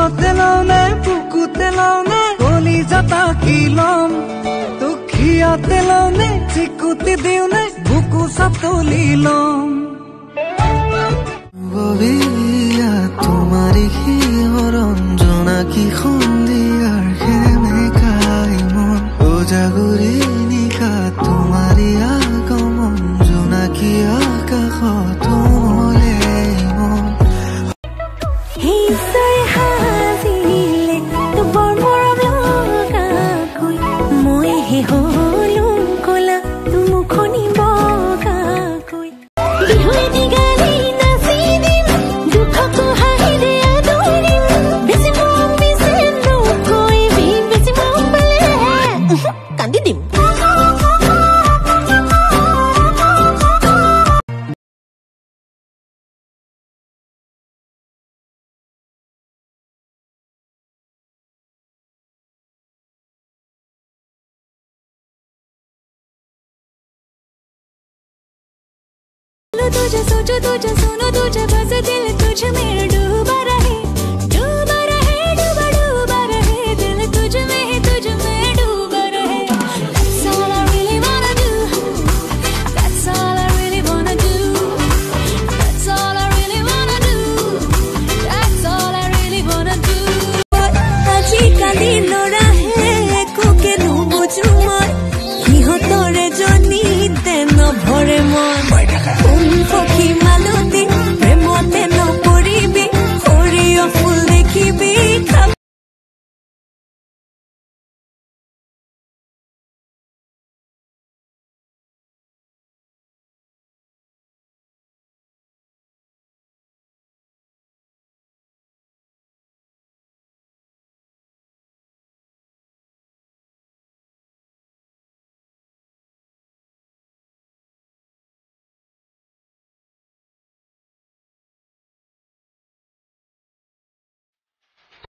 কাষতে লওঁনে বুকুতে লওঁনে কলিজাতা কি লম দুখিয়াতে লওঁনে চিকুতি দিওঁনে বুকু চাতলি লম ববিয়া তোমারি শিহৰণ জোনাকী সন্ধিয়াৰ সেমেকাই মন ওজাগুৰি নিশা তোমাৰি আগমন জোনাকী আকাশত মলে মন तुझे सोचो तुझे सुनो तुझे बस दिल तुझ मेरा